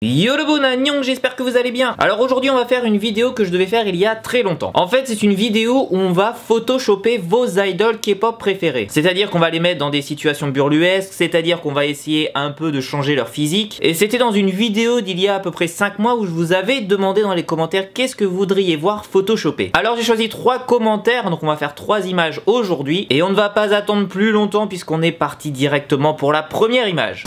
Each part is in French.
Yo le bon Annyeong, j'espère que vous allez bien. Alors aujourd'hui on va faire une vidéo que je devais faire il y a très longtemps. En fait c'est une vidéo où on va photoshopper vos idoles K-pop préférés. C'est-à-dire qu'on va les mettre dans des situations burlesques, c'est-à-dire qu'on va essayer un peu de changer leur physique. Et c'était dans une vidéo d'il y a à peu près 5 mois où je vous avais demandé dans les commentaires qu'est-ce que vous voudriez voir photoshopper. Alors j'ai choisi 3 commentaires, donc on va faire 3 images aujourd'hui. Et on ne va pas attendre plus longtemps puisqu'on est parti directement pour la première image.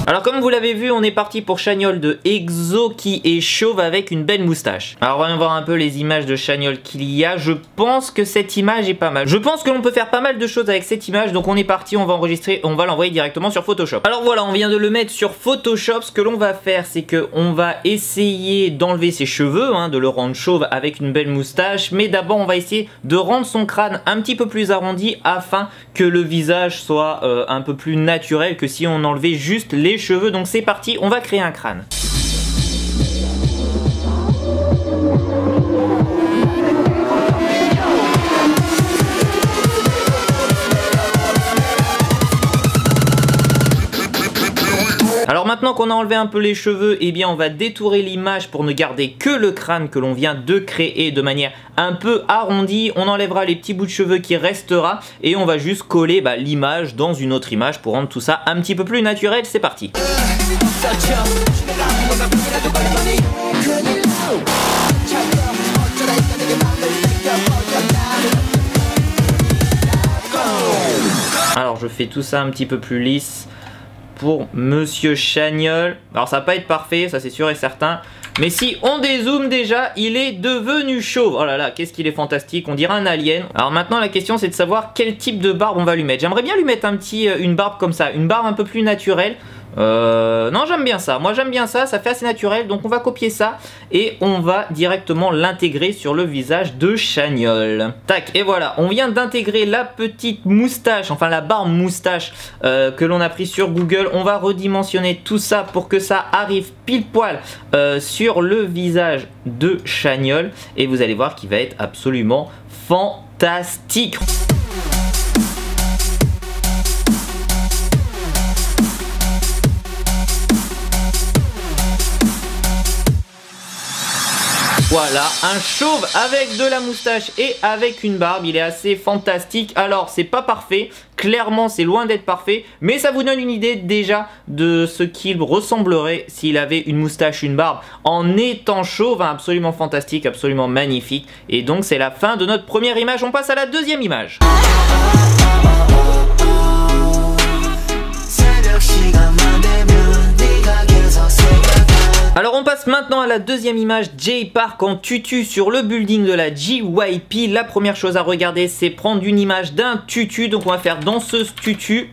Alors comme vous l'avez vu, on est parti pour Chanyeol de EXO qui est chauve avec une belle moustache. Alors on va voir un peu les images de Chanyeol qu'il y a. Je pense que cette image est pas mal. Je pense que l'on peut faire pas mal de choses avec cette image. Donc on est parti, on va enregistrer, on va l'envoyer directement sur Photoshop. Alors voilà, on vient de le mettre sur Photoshop. Ce que l'on va faire, c'est que on va essayer d'enlever ses cheveux, de le rendre chauve avec une belle moustache. Mais d'abord on va essayer de rendre son crâne un petit peu plus arrondi afin que le visage soit un peu plus naturel que si on enlevait juste les cheveux. Donc c'est parti, on va créer un crâne. Alors maintenant qu'on a enlevé un peu les cheveux, eh bien on va détourer l'image pour ne garder que le crâne que l'on vient de créer de manière un peu arrondie. On enlèvera les petits bouts de cheveux qui restera et on va juste coller l'image dans une autre image pour rendre tout ça un petit peu plus naturel. C'est parti. Alors je fais tout ça un petit peu plus lisse pour Monsieur Chanyeol. Alors ça va pas être parfait, ça c'est sûr et certain. Mais si on dézoome déjà, il est devenu chauve. Oh là là, qu'est-ce qu'il est fantastique, on dirait un alien. Alors maintenant la question c'est de savoir quel type de barbe on va lui mettre. J'aimerais bien lui mettre une barbe comme ça, une barbe un peu plus naturelle. Non, j'aime bien ça, moi j'aime bien ça, ça fait assez naturel. Donc on va copier ça et on va directement l'intégrer sur le visage de Chanyeol. Tac, et voilà, on vient d'intégrer la petite moustache, enfin la barbe moustache que l'on a pris sur Google. On va redimensionner tout ça pour que ça arrive pile poil sur le visage de Chanyeol. Et vous allez voir qu'il va être absolument fantastique. Voilà, un chauve avec de la moustache et avec une barbe, il est assez fantastique. Alors, c'est pas parfait, clairement c'est loin d'être parfait, mais ça vous donne une idée déjà de ce qu'il ressemblerait s'il avait une moustache, une barbe, en étant chauve, absolument fantastique, absolument magnifique. Et donc c'est la fin de notre première image, on passe à la deuxième image. Alors on passe maintenant à la deuxième image, Jay Park en tutu sur le building de la JYP. La première chose à regarder, c'est prendre une image d'un tutu. Donc on va faire danseuse tutu.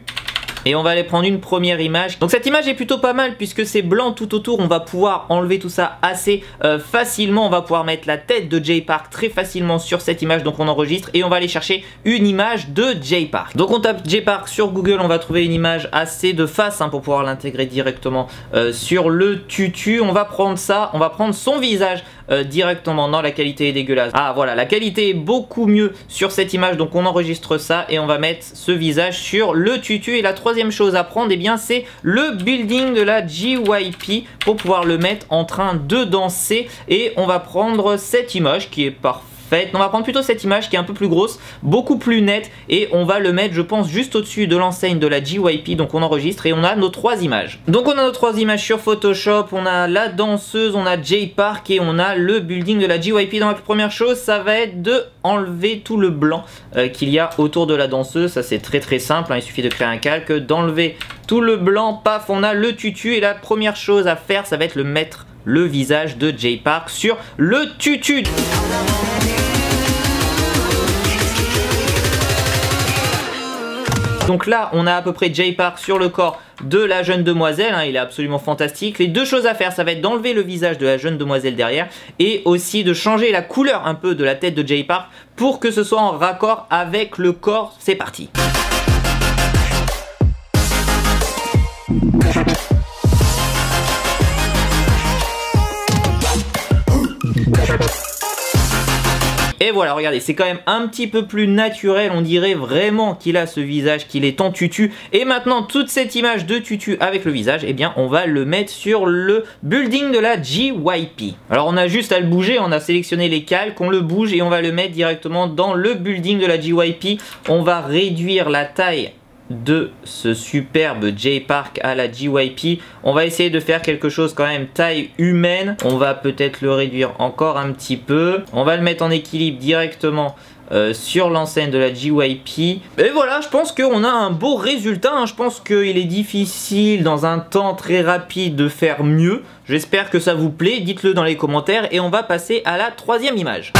Et on va aller prendre une première image. Donc cette image est plutôt pas mal puisque c'est blanc tout autour. On va pouvoir enlever tout ça assez facilement. On va pouvoir mettre la tête de Jay Park très facilement sur cette image. Donc on enregistre et on va aller chercher une image de Jay Park. Donc on tape Jay Park sur Google. On va trouver une image assez de face pour pouvoir l'intégrer directement sur le tutu. On va prendre ça. On va prendre son visage directement. Non, la qualité est dégueulasse. Ah voilà, la qualité est beaucoup mieux sur cette image. Donc on enregistre ça et on va mettre ce visage sur le tutu. Et la troisième chose à prendre, eh bien c'est le building de la JYP pour pouvoir le mettre en train de danser. Et on va prendre cette image qui est parfaite. On va prendre plutôt cette image qui est un peu plus grosse, beaucoup plus nette, et on va le mettre, je pense, juste au-dessus de l'enseigne de la JYP. Donc on enregistre et on a nos 3 images. Donc on a nos 3 images sur Photoshop, on a la danseuse, on a Jay Park et on a le building de la JYP. Donc la première chose, ça va être de enlever tout le blanc qu'il y a autour de la danseuse. Ça c'est très très simple, il suffit de créer un calque, d'enlever tout le blanc, paf, on a le tutu. Et la première chose à faire, ça va être mettre le visage de Jay Park sur le tutu. Donc là, on a à peu près Jay Park sur le corps de la jeune demoiselle, il est absolument fantastique. Les deux choses à faire, ça va être d'enlever le visage de la jeune demoiselle derrière et aussi de changer la couleur un peu de la tête de Jay Park pour que ce soit en raccord avec le corps. C'est parti. Et voilà, regardez, c'est quand même un petit peu plus naturel. On dirait vraiment qu'il a ce visage, qu'il est en tutu. Et maintenant, toute cette image de tutu avec le visage, eh bien, on va le mettre sur le building de la JYP. Alors, on a juste à le bouger. On a sélectionné les calques, on le bouge et on va le mettre directement dans le building de la JYP. On va réduire la taille de ce superbe J-Park à la JYP. On va essayer de faire quelque chose quand même taille humaine. On va peut-être le réduire encore un petit peu. On va le mettre en équilibre directement sur l'enseigne de la JYP. Et voilà, je pense qu'on a un beau résultat. Hein. Je pense qu'il est difficile dans un temps très rapide de faire mieux. J'espère que ça vous plaît. Dites-le dans les commentaires. Et on va passer à la troisième image.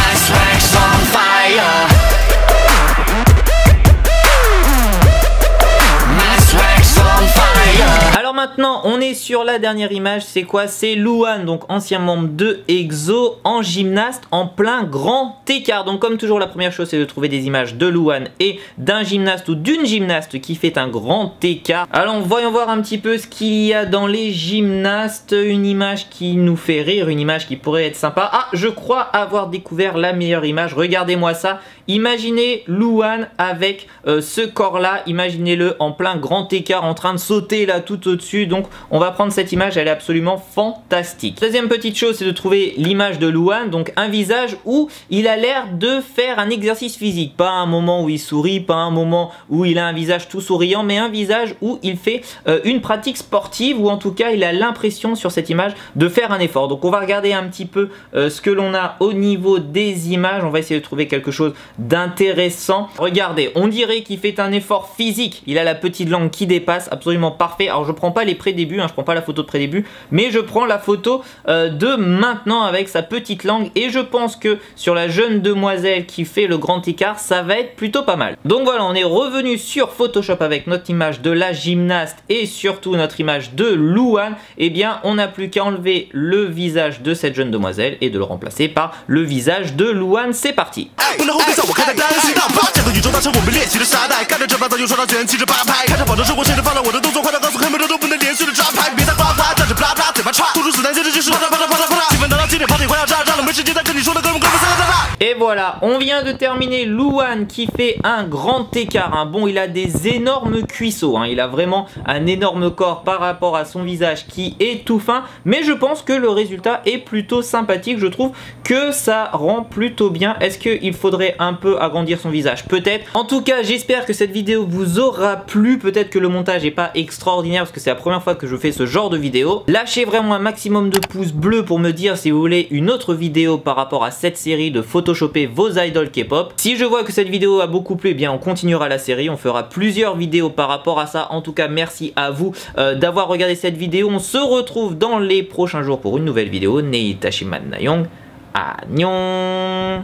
Alors maintenant on est sur la dernière image, c'est quoi? C'est Louane, donc ancien membre de EXO, en gymnaste en plein grand écart. Donc comme toujours la première chose c'est de trouver des images de Louane et d'un gymnaste ou d'une gymnaste qui fait un grand écart. Alors voyons voir un petit peu ce qu'il y a dans les gymnastes. Une image qui nous fait rire, une image qui pourrait être sympa. Ah, je crois avoir découvert la meilleure image, regardez-moi ça. Imaginez Louane avec ce corps là, imaginez-le en plein grand écart en train de sauter là tout au-dessus. Donc on va prendre cette image, elle est absolument fantastique. Deuxième petite chose, c'est de trouver l'image de Louane, donc un visage où il a l'air de faire un exercice physique. Pas un moment où il sourit, pas un moment où il a un visage tout souriant, mais un visage où il fait une pratique sportive, ou en tout cas il a l'impression sur cette image de faire un effort. Donc on va regarder un petit peu ce que l'on a au niveau des images. On va essayer de trouver quelque chose d'intéressant. Regardez, on dirait qu'il fait un effort physique. Il a la petite langue qui dépasse, absolument parfait. Alors je prends pas les pré-débuts, hein, je prends pas la photo de pré-début, mais je prends la photo de maintenant avec sa petite langue, et je pense que sur la jeune demoiselle qui fait le grand écart, ça va être plutôt pas mal. Donc voilà, on est revenu sur Photoshop avec notre image de la gymnaste et surtout notre image de Louane. Et bien on n'a plus qu'à enlever le visage de cette jeune demoiselle et de le remplacer par le visage de Louane. C'est parti. Et voilà, on vient de terminer Louane qui fait un grand écart. Hein. Bon, il a des énormes cuisseaux. Hein. Il a vraiment un énorme corps par rapport à son visage qui est tout fin. Mais je pense que le résultat est plutôt sympathique. Je trouve que ça rend plutôt bien. Est-ce qu'il faudrait un peu agrandir son visage? Peut-être. En tout cas, j'espère que cette vidéo vous aura plu. Peut-être que le montage n'est pas extraordinaire parce que c'est la première fois que je fais ce genre de vidéo. Lâchez vraiment un maximum de pouces bleus pour me dire si vous voulez une autre vidéo par rapport à cette série de photoshopper vos idoles K-pop. Si je vois que cette vidéo a beaucoup plu, eh bien on continuera la série. On fera plusieurs vidéos par rapport à ça. En tout cas, merci à vous d'avoir regardé cette vidéo. On se retrouve dans les prochains jours pour une nouvelle vidéo. Neitashi Nayong. Annyeong.